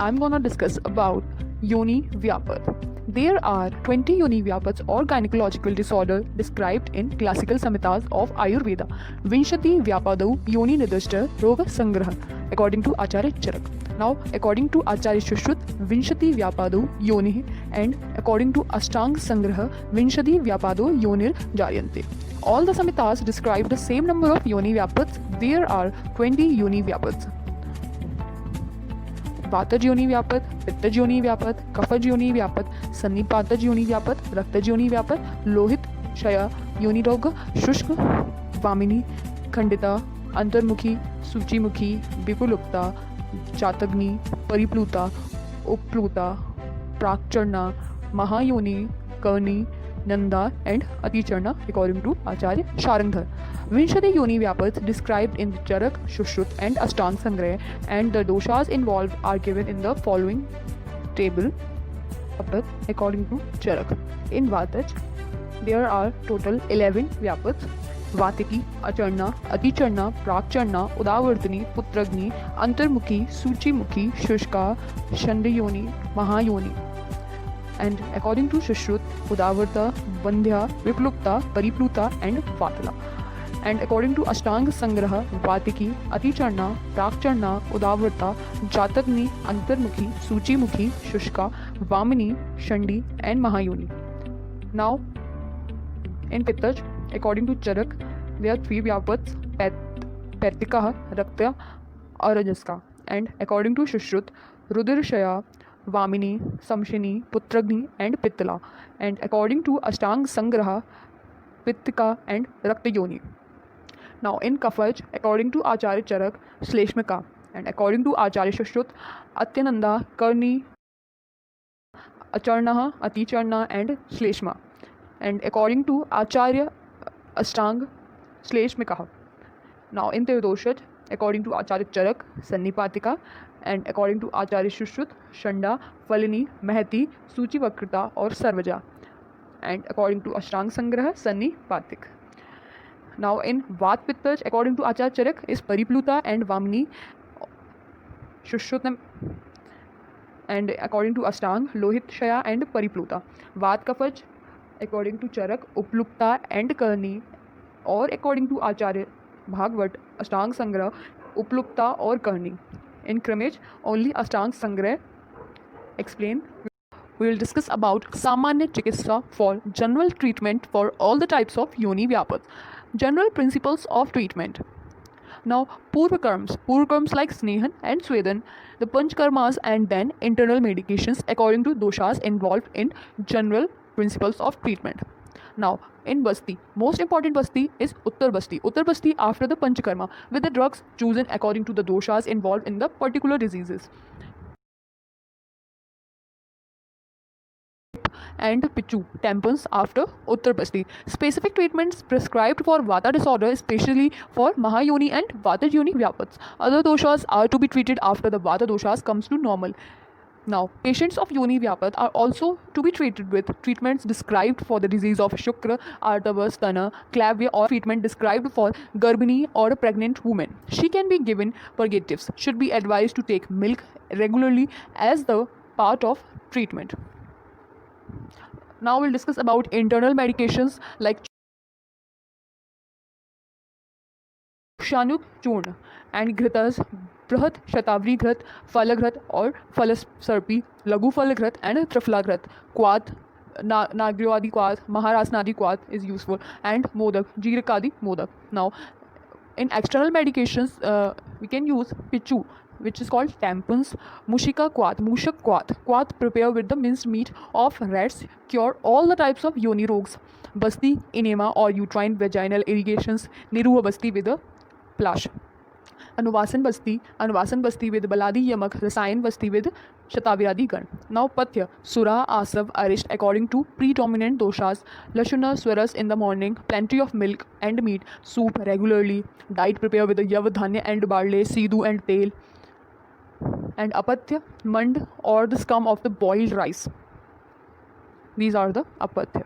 I'm gonna discuss about Yoni Vyapat. There are 20 Yoni Vyapats or gynecological disorder described in classical samhitas of Ayurveda. Vinshati Vyapadu Yoni Nidishta Roga Sangraha, according to Acharya Charak. Now, according to Acharya Shushruta, Vinshati Vyapadu Yoni, and according to Ashtang Sangraha, Vinshati Vyapadu Yonir Jayante. All the samhitas describe the same number of Yoni Vyapats. There are 20 Yoni Vyapats. वातज योनि व्यापत, पित्तज योनि व्यापत, कफज योनि व्यापत, सन्निपातज योनि व्यापत, रक्तज योनि व्यापत, लोहित क्षय योनि रोग, शुष्क, वामिनी, खंडिता, अंतर्मुखी, सूचिमुखी, विपुलुप्ता, चातग्नि, परिप्लुता, उपप्लुता, प्राक्चर्णा, महायोनि, Karni, Nanda and Atichana according to Acharya Sharangdhar. Vinshati Yoni Vyapats described in the Charak, Shushruta and Ashtang Sangrah, and the doshas involved are given in the following table according to Charak. In Vataj, there are total 11 Vyapats: Vatiki, Acharna, Aticharna, Prakcharna, Udavartini, Putragni, Antarmukhi, Suchimukhi, Shushka, Shandayoni, Mahayoni. And according to Shushruta, Udavarta, Bandhya, Viplukta, Paripluta and Vatala. And according to Ashtanga Sangraha, Vatiki, Aticharna, Prakcharna, Udavarta, Jatagni, Antarmukhi, Suchimukhi, Shushka, Vamini, Shandi and Mahayoni. Now, in Pittaj, according to Charak, there are 3 Vyapats, Pettika, Rakta or Rajaska. And according to Shushruta, Rudirshaya, Vamini, Samshini, Putragni and Pittala. And according to Ashtang Sangraha, Pittika and Raktayoni. Now in Kafaj, according to Acharya Charak, Shleshmika. And according to Acharya Shushruta, Atyananda, Karni, Acharnaha, Aticharna and Shleshma. And according to Acharya Ashtang, Shleshmika. Now in Tirdoshaj, according to Acharya Charak, Sannipatika. And according to Acharya Shushruta, Shanda, Falini, Mahati, Suchivakrita or Sarvaja. And according to Ashtang Sangraha, Sanni Patik. Now in Vat Pittaj, according to Acharya Charak, is Paripluta and Vamini, Shushrutam. And according to Ashtang, Lohit Shaya and Paripluta. Vat Kafaj, according to Charak, Uplupta and Karni. Or according to Acharya Bhagvat, Ashtang Sangraha, Uplupta or Karni. In Kramaj, only Ashtang Sangrah explain. We will discuss about Samanya Chikitsa for general treatment for all the types of Yoni Vyapats. General principles of treatment. Now, Purvakarms like Snehan and Swedan, the Panchkarmas and then internal medications according to doshas involved in general principles of treatment. Now, in Basti, most important Basti is Uttar Basti. Uttar Basti after the Panchakarma with the drugs chosen according to the doshas involved in the particular diseases. And Pichu, tampons after Uttar Basti. Specific treatments prescribed for Vata disorder, especially for Mahayoni and Vataj Yoni Vyapats. Other doshas are to be treated after the Vata doshas comes to normal. Now, patients of Yoni Vyapat are also to be treated with treatments described for the disease of Shukra, Artava, Stana, Clavia or treatment described for Garbhini or a pregnant woman. She can be given purgatives. Should be advised to take milk regularly as the part of treatment. Now we'll discuss about internal medications like Shanuk Churna and Ghritas, Brahat, Shatabri Ghrat, Falagrat or Falasarpi, Lagu Falagrat and Triflagrat. Quat, Nagriwadi Quat, Maharasnadi Quat is useful, and Modak, Jirakadi Modak. Now, in external medications, we can use Pichu, which is called tampons, Mushika Quat, Mushak Quat. Quat prepare with the minced meat of rats, cure all the types of Yoni rogs. Basti, enema or uterine vaginal irrigations, Niruha Basti with a plash. Anuvasan Basti with Baladi Yamak, Rasayan Basti with Shataviradi Gan. Now Pathya, Sura, Asav, Arisht according to predominant doshas, Lashuna, Swaras in the morning, plenty of milk and meat, soup regularly, diet prepare with the Yavadhanya and barley, Sidhu and tail. And Apatya, mand or the scum of the boiled rice. These are the Apatya.